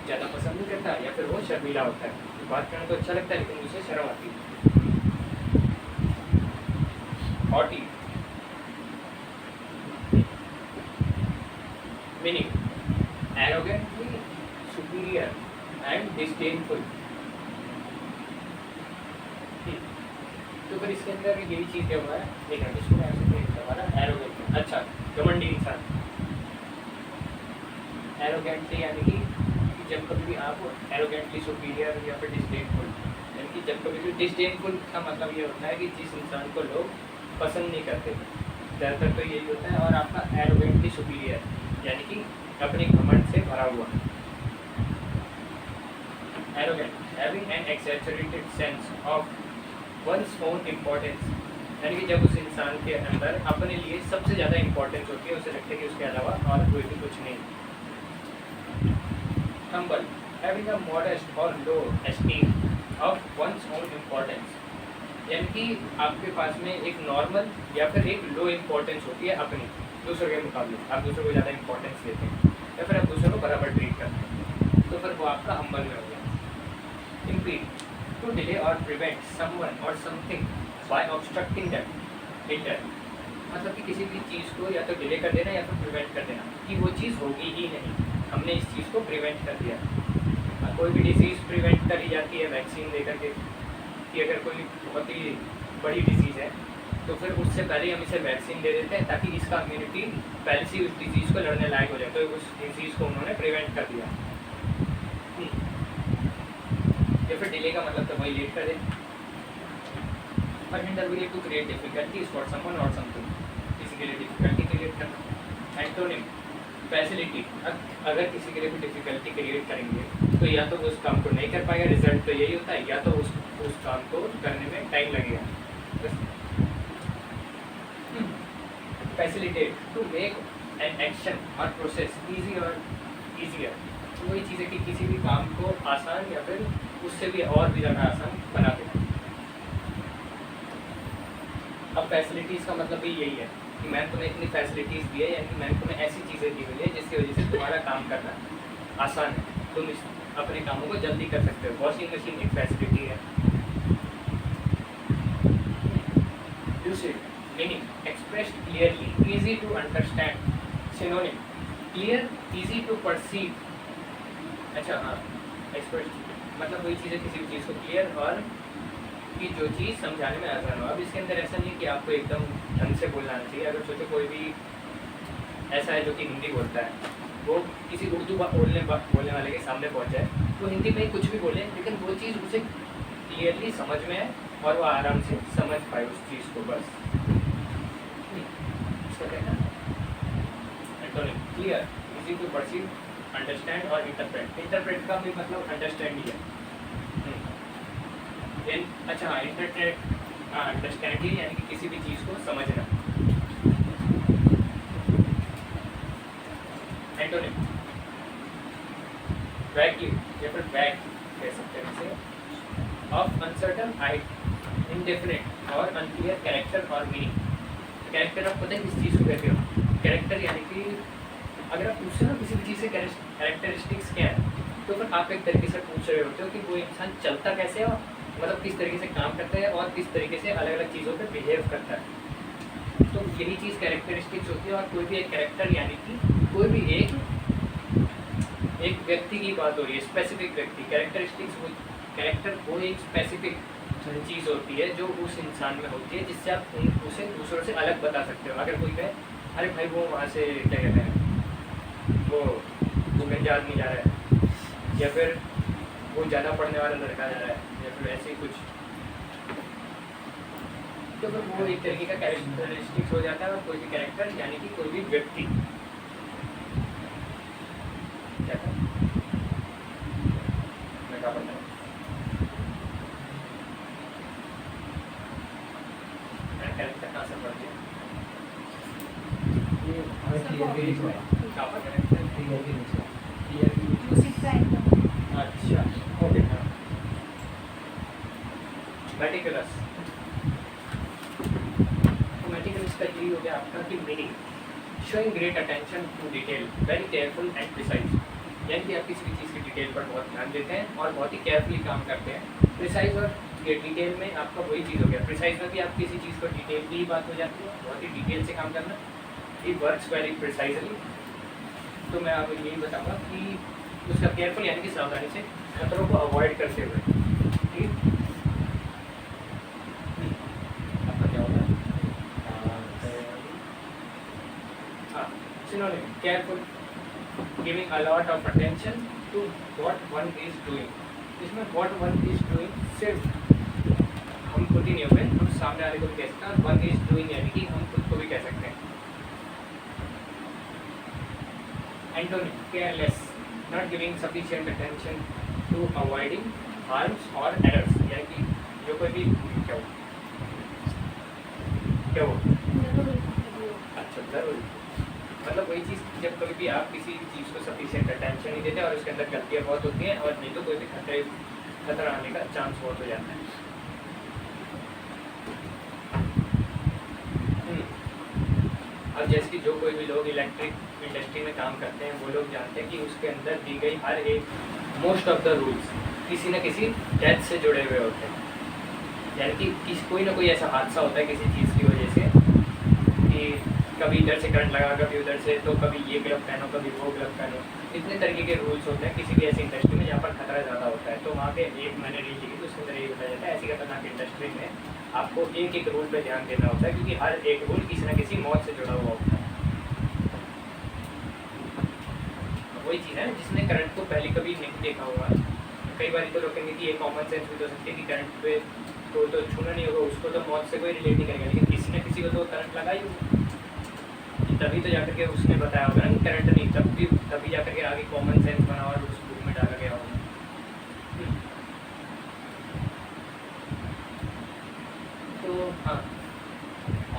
ज़्यादा पसंद नहीं करता, या फिर वो शर्मीला होता है, बात करना तो अच्छा लगता है लेकिन उसे शर्म आती है। Haughty meaning arrogantly superior and disdainful. तो फिर इसके अंदर यही चीज़ क्या हुआ है, देखना इसको मैं ऐसे नहीं हमारा एरोगेंट, अच्छा घमंडी इंसान। एरोगेंटली यानी कि जब कभी भी आप एरोगेंटली सुपीरियर या फिर डिस्डेनफुल, यानी कि जब कभी भी डिस्डेनफुल का मतलब ये होता है कि जिस इंसान को लोग पसंद नहीं करते, ज़्यादातर तो यही होता है। और आपका एरोगेंटली सुपीरियर यानी कि अपने घमंड से भरा हुआ। Arrogant having an exaggerated sense of one's own importance, यानी कि जब उस इंसान के अंदर अपने लिए सबसे ज़्यादा इम्पोर्टेंस होती है, उसे लगता है कि उसके अलावा और कोई भी कुछ नहीं। हम्बल हैविंग अ मॉडेस्ट और low esteem of one's own importance, यानी कि आपके पास में एक नॉर्मल या फिर एक लो इम्पोर्टेंस होती है अपनी, दूसरों के मुकाबले आप दूसरों को ज़्यादा इंपॉर्टेंस देते हैं या फिर आप दूसरों को बराबर ट्रीट करते हैं, तो फिर वो आपका हम्बल में हो गया। इम्पीड टू डिले और prevent someone or something bye obstructing them, hinder, मतलब कि किसी भी चीज़ को या तो डिले कर देना या तो प्रिवेंट कर देना कि वो चीज़ होगी ही नहीं, हमने इस चीज़ को प्रिवेंट कर दिया। कोई भी डिसीज़ प्रिवेंट करी जाती है वैक्सीन दे करके, कि अगर कोई बहुत ही बड़ी डिसीज़ है तो फिर उससे पहले हम इसे वैक्सीन दे देते हैं ताकि इसका इम्यूनिटी पहले से उस डिसीज़ को लड़ने लायक हो जाए, तो उस डिसीज़ को उन्होंने प्रिवेंट कर दिया। या फिर डिले का मतलब तो वही लेट कर दे। पर hinder will to create difficulties for someone or something, किसी के लिए डिफिकल्टी क्रिएट करना। एंटोनिम फैसिलिटी, अगर किसी के लिए भी डिफिकल्टी क्रिएट करेंगे तो या तो वो उस काम को नहीं कर पाएगा, रिजल्ट तो यही होता है, या तो उस काम को करने में टाइम लगेगा। Facilitate, to make an action or process easy or easier, वही चीज़ है कि किसी भी काम को आसान या फिर उससे भी और भी ज़्यादा आसान बना देना। अब फैसिलिटीज़ का मतलब भी यही है कि मैंने तुम्हें इतनी फैसिलिटीज़ दी है, यानी कि मैंने तुम्हें ऐसी चीज़ें दी हुई है जिसकी वजह से तुम्हारा काम करना आसान है, तुम अपने कामों को जल्दी कर सकते हो। वॉशिंग मशीन एक फैसिलिटी है। Usage, meaning expressed clearly, easy to understand. Synonym, clear, easy to perceive. अच्छा हाँ, एक्सप्रेस्ड मतलब वही चीज़ है किसी भी चीज़ को क्लियर और कि जो चीज़ समझाने में आसान हो। अब इसके अंदर ऐसा नहीं कि आपको एकदम ढंग से बोलना चाहिए। अगर सोचो कोई भी ऐसा है जो कि हिंदी बोलता है, वो किसी उर्दू बोलने वाले के सामने पहुंच जाए तो हिंदी में कुछ भी बोले, लेकिन वो चीज़ उसे क्लियरली समझ में आए और वो आराम से समझ पाए उस चीज़ को, बस इसका कहना है। Clear, easy to perceive, understand or interpret. Interpret का भी मतलब अंडरस्टैंड ही है। अच्छा हाँ, इंटरप्रेट अंडरस्टैंड ही यानी कि किसी भी चीज़ को समझना। एंटोनिम, वैक्यू या फिर वैग कह सकते हैं इसे, ऑफ अनसर्टन, इंडेफिनिट और अनक्लियर कैरेक्टर और मीनिंग। कैरेक्टर आप पता है किस चीज़ को कहते हो? कैरेक्टर यानी कि अगर आप पूछते हो ना किसी भी चीज़ से कैरेक्टरिस्टिक्स क्या है, तो फिर आप एक तरीके से पूछ रहे होते हो कि वो इंसान चलता कैसे है, मतलब किस तरीके से काम करता है और किस तरीके से अलग अलग चीज़ों पे बिहेव करता है। तो यही चीज़ कैरेक्टरिस्टिक्स होती है। और कोई भी एक कैरेक्टर यानी कि कोई भी एक व्यक्ति की बात हो रही है, स्पेसिफिक व्यक्ति। कैरेक्टर वो एक स्पेसिफिक चीज़ होती है जो उस इंसान में होती है, जिससे आप उसे दूसरों से अलग बता सकते हो। अगर कोई कहे अरे भाई वो वहाँ से क्या कहते हैं, वो गंजा आदमी जा रहा है, या फिर वो ज़्यादा पढ़ने वाला लड़का जा रहा है, या फिर ऐसे ही कुछ, तो फिर वो एक तरीके का कैरेक्टरिस्टिक्स हो जाता है। और कोई भी कैरेक्टर यानी कि कोई भी व्यक्ति क्या था, मैं क्या बताऊँ, कैरेक्टर कहाँ से पढ़ दिया, अच्छा ओके हाँ। मेटिकुलस, तो मेटिकुलस का यही हो गया आपका कि meaning, showing great attention to detail, very careful and precise, यानी कि आप किसी भी चीज़ की डिटेल पर बहुत ध्यान देते हैं और बहुत ही केयरफुली काम करते हैं। प्रिसाइज और डिटेल में आपका वही चीज़ हो गया। प्रिसाइज में भी आप किसी चीज़ पर डिटेल की ही बात हो जाती है, बहुत ही डिटेल से काम करना, इट वर्क्स वेरी प्रिसाइजली। तो मैं आपको यही बताऊँगा कि उसका केयरफुल यानी कि सावधानी से, खतरों को अवॉइड करते हुए। ठीक, आपका क्या होगा? हाँ, synonym, careful, giving a lot of attention to what one is doing. इसमें व्हाट वन इज डूइंग सिर्फ हम खुद ही नहीं होंगे, हम सामने वाले को भी कह सकते हैं। वन इज डूइंग यानी कि हम खुद को भी कह सकते हैं। Antonym, careless, not giving sufficient attention to avoiding harms or errors, यानी कि जो कोई भी क्या हो अच्छा जरूर, मतलब वही चीज़ जब कभी भी आप किसी चीज़ को सफिशिएंट अटेंशन नहीं देते और उसके अंदर गलतियाँ बहुत होती हैं, और नहीं तो कोई भी खतरा आने का चांस बहुत हो जाता है। अब जैसे कि जो कोई भी लोग इलेक्ट्रिक इंडस्ट्री में काम करते हैं वो लोग जानते हैं कि उसके अंदर दी गई हर एक मोस्ट ऑफ द रूल्स किसी न किसी डेथ से जुड़े हुए होते हैं। यानी कि कोई ना कोई ऐसा हादसा होता है किसी चीज़ की वजह से कि कभी इधर से करंट लगा, कभी उधर से, तो कभी ये ग्लव पहनो, कभी वो ग्लव पहनो। इतने तरीके के रूल्स होते हैं किसी भी ऐसी इंडस्ट्री में जहाँ पर खतरा ज़्यादा होता है। तो वहाँ पे एक मैंने रील लिखी तो उसके अंदर ये बताया जाता है ऐसी खतरनाक इंडस्ट्री में आपको एक एक रूल पे ध्यान देना होता है, क्योंकि हर एक रूल किसी न किसी मौत से जुड़ा हुआ होता है। वही चीज़ है जिसने करंट को पहले कभी नहीं देखा होगा, कई बार तो लोग कहेंगे कि ये कॉमन सेंस भी हो सकती है कि करंट पे तो छूना नहीं होगा, उसको तो मौत से कोई रिलेट नहीं करेगा, लेकिन किसी न किसी को तो करंट लगा ही होगा, तभी तो जाकर के उसने बताया होगा कि करंट नहीं, तभी जाकर के आगे कॉमन सेंस बना और उस बुक में डाला गया होगा। तो हाँ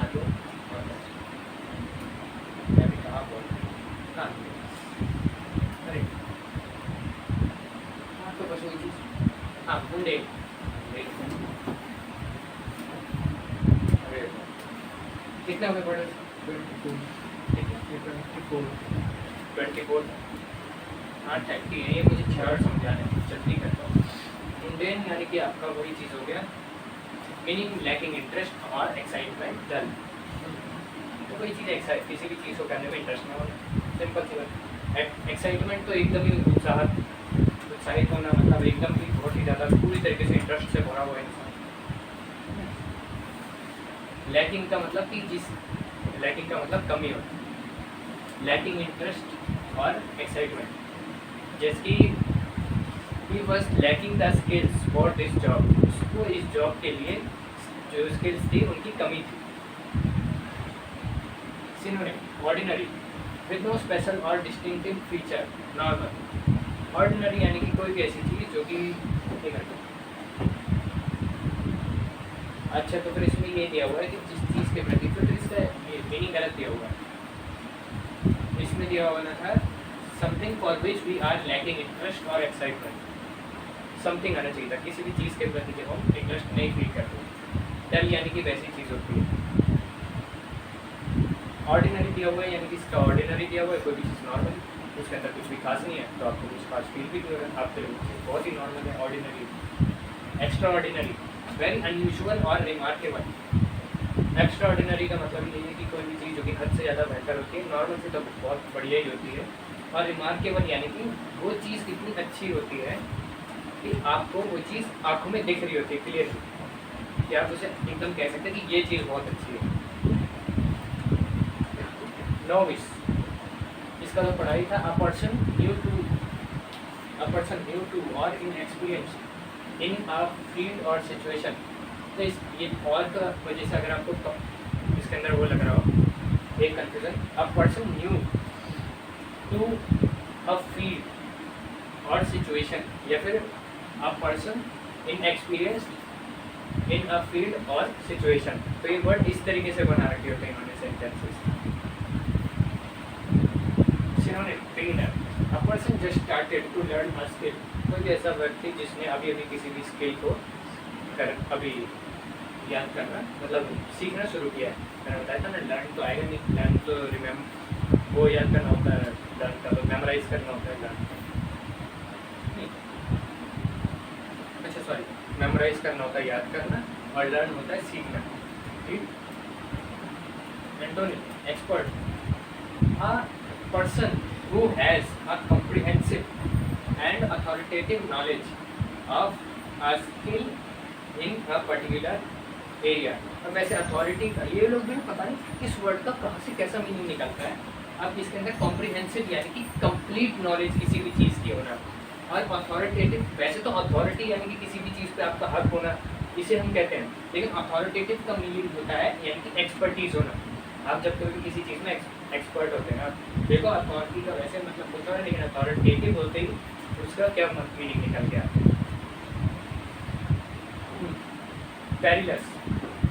आगे मैं भी कहा बोल हाँ अरे हाँ तो बस वही चीज़ हाँ बूंदे कितने हमें पड़े 24 हाँ 30 है, ये मुझे थर्ड समझाने जल्दी करता हूँ। मुंडेन यानी कि आपका वही चीज़ हो गया, meaning lacking interest or excitement डल। तो कोई चीज़ किसी भी चीज़ को करने में इंटरेस्ट ना होना, सिंपल सी बात। एक्साइटमेंट तो एकदम ही उत्साहित होना, मतलब एकदम ही बहुत ही ज़्यादा पूरी तरीके से इंटरेस्ट से भरा हुआ इंसान। लैकिंग का मतलब कि लैकिंग का मतलब कमी होती है, लैकिंग इंटरेस्ट और एक्साइटमेंट। जैसे कि he was lacking the skills for this job, उसको इस जॉब के लिए जो स्किल्स थी उनकी कमी थी। Synonym ordinary with no special or distinctive feature, normal. Ordinary यानी कि कोई भी ऐसी चीज़ जो कि अच्छा, तो फिर इसमें ये दिया हुआ है कि जिस चीज़ के प्रति, तो इसका मीनिंग गलत दिया हुआ है। इसमें दिया हुआ था something for which we are lacking interest or excitement. Something आना चाहिए था, किसी भी चीज़ के प्रति जब हम इंटरेस्ट नहीं फील करते। डल यानी कि वैसी चीज़ होती है। ऑर्डिनरी दिया हुआ है यानी कि इसका ऑर्डिनरी दिया हुआ है, कोई भी चीज़ नॉर्मल, उसके अंदर कुछ भी खास नहीं है, तो आपको कुछ खास फील भी नहीं होगा, आपके लिए बहुत ही नॉर्मल है। Ordinary. Extra ordinary very unusual और रिमार्केबल। एक्स्ट्रा ऑर्डिनरी का मतलब ये है कि कोई भी चीज़ जो कि हद से ज़्यादा बेहतर होती है, नॉर्मल से तो बहुत बढ़िया ही होती है। और रिमार्केबल यानी कि वो चीज़ कितनी अच्छी होती है कि आपको वो चीज़ आँखों में दिख रही होती है क्लियरली, कि आप उसे एकदम कह सकते हैं कि ये चीज़ बहुत अच्छी है। नोविस, इसका जो पढ़ाई था अ पर्सन न्यू टू और इन experience in a field or situation. तो इस ये और का वजह से अगर आपको इसके अंदर वो लग रहा हो एक confusion, a person new to a field or situation, या फिर a person in experience in a field or situation. तो ये वर्ड इस तरीके से बना रखे होते हैं इन्होंने sentences. Synonym beginner, a person just started to learn a skill. कोई ऐसा व्यक्ति जिसने अभी किसी भी स्किल को अभी याद करना, मतलब सीखना शुरू किया है। मैंने बताया था ना, लर्न तो आएगा नहीं, लर्न तो वो याद करना होता है, लर्न का तो मेमोराइज करना होता है, लर्न नहीं, अच्छा सॉरी, मेमोराइज करना होता है, याद करना, और लर्न होता है सीखना। ठीक। Antonym expert, a person who has a comprehensive and authoritative knowledge of a skill in a particular area। अब वैसे अथॉरिटी का ये लोग भी पता नहीं इस वर्ड का कहाँ से कैसा मीनिंग निकलता है। अब इसके अंदर कॉम्प्रिहेंसिव यानी कि कंप्लीट नॉलेज किसी भी चीज़ की होना, और अथॉरिटेटिव, वैसे तो अथॉरिटी यानी कि किसी भी चीज़ पे आपका हक होना, इसे हम कहते हैं, लेकिन अथॉरिटेटिव का मीनिंग होता है यानी कि एक्सपर्टीज होना। आप जब कभी किसी चीज़ में एक्सपर्ट होते हैं, आप देखो अथॉरिटी का वैसे मतलब होता है, लेकिन अथॉरिटेटिव होते ही उसका क्या मीनिंग निकल गया। Perilous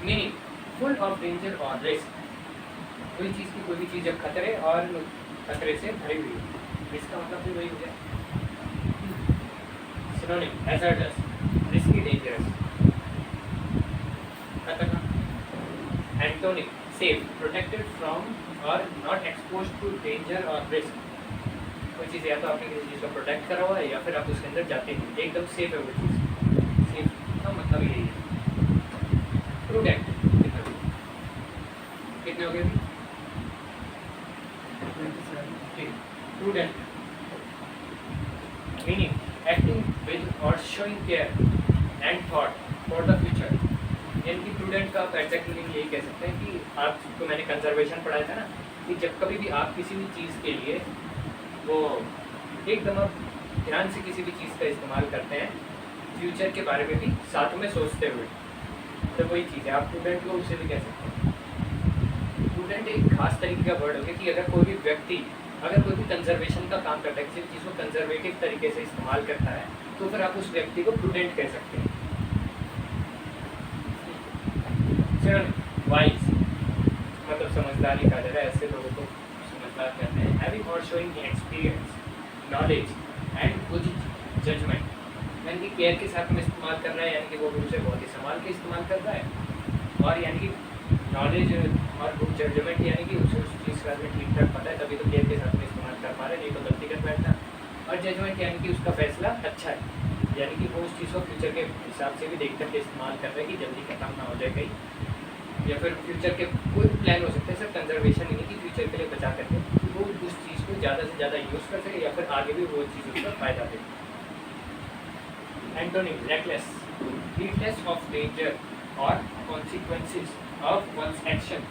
meaning full of danger और रिस्क। कोई चीज़ की कोई भी चीज़ जब खतरे से भरी हुई है, इसका मतलब भी वही हो गया। सिनोनिम हैज़ार्डस, रिस्की, डेंजरस, खतरनाक। एंटोनिम सेफ, प्रोटेक्टेड फ्रॉम और नॉट एक्सपोज टू डेंजर और रिस्क। कोई चीज़ या तो आपने किसी चीज़ को प्रोटेक्ट करा हुआ है या फिर आप उसके अंदर जाते हैं, एकदम सेफ है वो चीज़। सेफ का मतलब यही है। प्रूडेंट कितने हो गए? प्रूडेंट मीनिंग एक्टिंग विद और showing care and thought for the future. यानी कि प्रूडेंट का आप एग्जैक्ट मीनिंग यही कह सकते हैं कि आपको मैंने कंजर्वेशन पढ़ाया था ना कि जब कभी भी आप किसी भी चीज़ के लिए वो एकदम आप ध्यान से किसी भी चीज़ का इस्तेमाल करते हैं फ्यूचर के बारे में भी साथ में सोचते हुए, तो वही चीज़ है। आप प्रूडेंट को उससे भी कह सकते हैं। प्रूडेंट एक खास तरीके का वर्ड हो गया कि अगर कोई भी व्यक्ति अगर कोई भी कंजर्वेशन का काम करता है, किसी चीज़ को कंजर्वेटिव तरीके से इस्तेमाल करता है, तो फिर आप उस व्यक्ति को प्रूडेंट कह सकते हैं। वाइज मतलब समझदारी कहा जा रहा है, ऐसे लोगों को समझदार कहते हैं। Having or showing experience knowledge and good judgement, यानी कि केयर के साथ में इस्तेमाल कर रहा है, यानी कि वो उसे बहुत ही संभाल के इस्तेमाल कर रहा है। और यानी कि नॉलेज और गुड जजमेंट, यानी कि उसे उस चीज़ का ठीक ठाक पता है, तभी तो केयर के साथ में इस्तेमाल कर पा रहे हैं, नहीं तो गलती कर बैठता। और जजमेंट यानी कि उसका फैसला अच्छा है, यानी कि वो उस चीज़ को फ्यूचर के हिसाब से भी देख करके इस्तेमाल कर रहे हैं कि जल्दी खत्म ना हो जाए कहीं, या फिर फ्यूचर के कोई भी प्लान हो सकते हैं। सिर्फ कंजर्वेशन नहीं कि फ्यूचर के लिए बचा करके वो उस चीज़ को ज़्यादा से ज़्यादा यूज़ कर सके, या फिर आगे भी वो चीज़ उसका फ़ायदा दे। Antonym reckless, heedless of danger और consequences of one's action.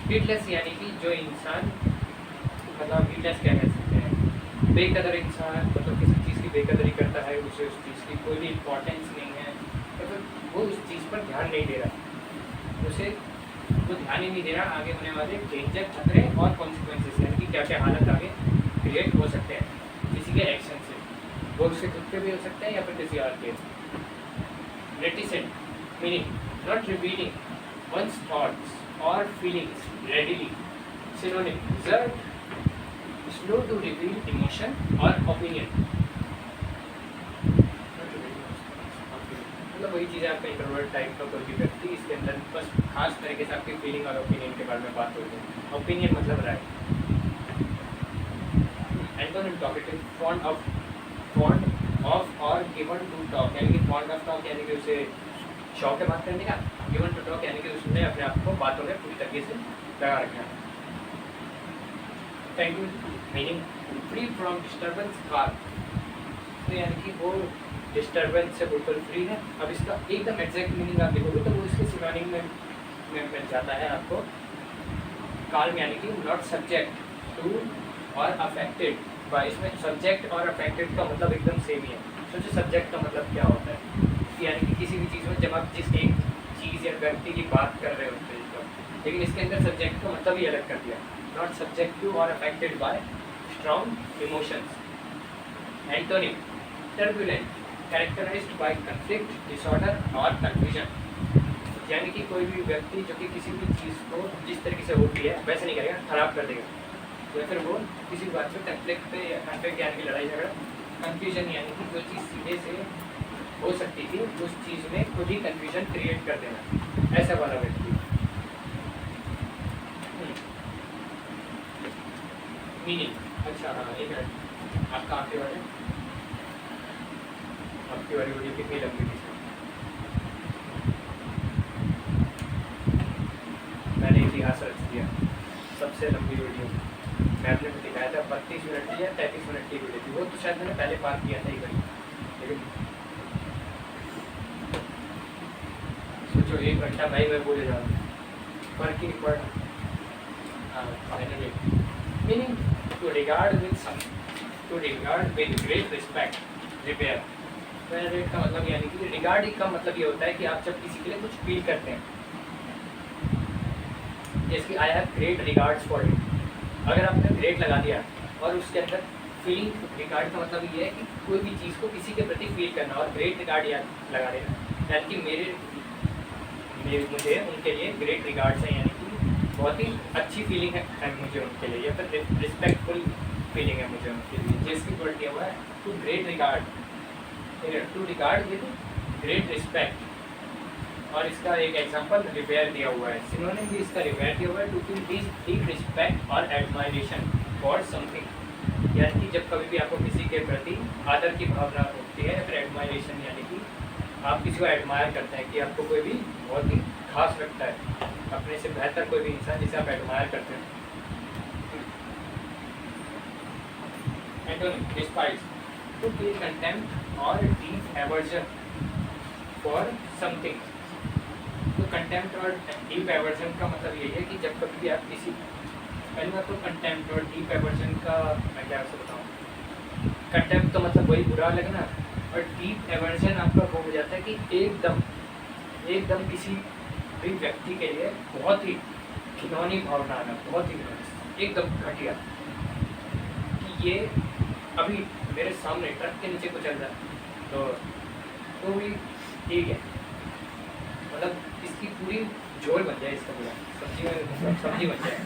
Heedless यानी कि जो इंसान मतलब हीडलेस क्या कह सकते हैं, बेकदर इंसान, मतलब किसी चीज़ की बेकदरी करता है, उसे उस चीज़ की कोई भी इम्पोर्टेंस नहीं है, तो फिर वो उस चीज़ पर ध्यान नहीं दे रहा, उसे वो ध्यान ही नहीं दे रहा आगे होने वाले डेंजर, खतरे और कॉन्सिक्वेंसेस, यानी कि क्या क्या हालत आगे क्रिएट हो सकते हैं किसी के एक्शन से, वो उसके खुद के भी हो सकते हैं या फिर किसी और के। Reticent meaning not revealing one's thoughts or feelings readily. Synonym reserved, slow to reveal emotion or opinion. मतलब वही चीज़ है, आपका इंट्रोवर्ट टाइप का कोई भी व्यक्ति, इसके अंदर बस खास तरीके से आपकी फीलिंग और ओपिनियन के बारे में बात होती है। ओपिनियन मतलब राय। Antonym talkative, fond of or given to talk, यानी कि fond of talk यानी कि उसे शौक है बात करने का, गिवन टू टॉक यानी कि उसने अपने आप को बातों में पूरी तरीके से लगा रखा है। Thank you meaning free from disturbance car, तो यानी कि वो डिस्टर्बेंस से बिल्कुल फ्री है। अब इसका एकदम एग्जैक्ट मीनिंग आप देखोगे तो वो इसके सिनोनिम में मिल जाता है आपको। काल्म यानी कि नॉट सब्जेक्ट टू और अफेक्टेड बाय, इसमें सब्जेक्ट और अफेक्टेड का मतलब एकदम सेम ही है। सोचो सब्जेक्ट का मतलब क्या होता है, यानी कि किसी भी चीज़ में जब आप जिस एक चीज़ या व्यक्ति की बात कर रहे होते हैं, लेकिन इसके अंदर सब्जेक्ट का मतलब ही अलग कर दिया, नॉट सब्जेक्ट टू और affected by strong emotions. Antonym turbulent, characterized by conflict, disorder और कंफ्यूजन, यानी कि कोई भी व्यक्ति जो कि किसी भी चीज़ को जिस तरीके से होती है वैसे नहीं करेगा, खराब कर देगा, या फिर वो किसी बात पे कन्फ्लिक्ट पे या कन्फ्लिक्ट यानी कि लड़ाई झगड़ा, कंफ्यूजन यानी कि जो चीज़ सीधे से हो सकती थी उस चीज़ में खुद ही कंफ्यूजन क्रिएट कर देना, ऐसा वाला व्यक्ति। मीनिंग अच्छा हाँ, एक मिनट, आपका आपके वाली वीडियो कितनी लंबी थी? मैंने इतिहास सर्च किया, सबसे लंबी वीडियो मैंने भी दिखाया था, 32 मिनट की या 33 मिनट की वीडियो थी, वो तो शायद मैंने पहले पार किया था ही कहीं, लेकिन सोचो 1 घंटा मैं बोले जा रहा हूँ, फर्क ही नहीं पड़ रहा। Meaning to regard with great respect, repair. Rate का मतलब यानी कि रिगार्ड का मतलब ये होता है कि आप जब किसी के लिए कुछ फील करते हैं, जैसे कि I have great regards for you, अगर आपने ग्रेट लगा दिया और उसके अंदर फीलिंग, रिगार्ड का मतलब ये है कि कोई भी चीज़ को किसी के प्रति फील करना, और ग्रेट रिगार्ड लगा देना, यानी कि मुझे उनके लिए ग्रेट रिगार्ड्स हैं, यानी कि बहुत ही अच्छी फीलिंग है मुझे उनके लिए, या फिर रिस्पेक्टफुल फीलिंग है मुझे उनके लिए, जिसकी वर्ड दिया हुआ है to great regard, to regard with great respect. और इसका एक एग्जांपल रिपेयर दिया हुआ है, सिनोनिम भी इसका रिपेयर दिया हुआ है, टू फील डीप रिस्पेक्ट और एडमायरेशन फॉर समथिंग, यानी कि जब कभी भी आपको किसी के प्रति आदर की भावना होती है, फिर एडमायरेशन यानी कि आप किसी को एडमायर करते हैं, कि आपको कोई भी बहुत ही खास लगता है, अपने से बेहतर कोई भी इंसान जिसे आप एडमायर करते हैं। Antonym despise, to feel contempt और डीप एवर्जन फॉर समथिंग। तो कंटेम्प्ट और डीप एवर्जन का मतलब यही है कि जब कभी भी आप किसी, पहली बात तो कंटेम्प्ट और डीप एवर्जन का मैं क्या आपसे बताऊँ, कंटेम्प्ट तो मतलब वही बुरा लगना, और डीप एवर्जन आपका वो हो जाता है कि एकदम किसी भी व्यक्ति के लिए बहुत ही घिनौनी भावना आना, बहुत ही एकदम घटिया, कि ये अभी मेरे सामने ट्रक के नीचे को चल रहा है तो भी ठीक है, मतलब इसकी पूरी झोल बन जाए, इसका पूरा सब्जी बन जाए,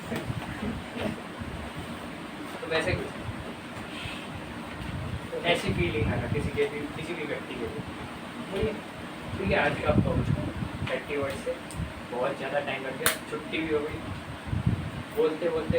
तो वैसे कुछ तो ऐसी फीलिंग आना किसी भी व्यक्ति के लिए। ठीक है, आज का आपका कुछ 30 वर्ड से बहुत ज़्यादा टाइम लग गया, छुट्टी भी हो गई, बोलते बोलते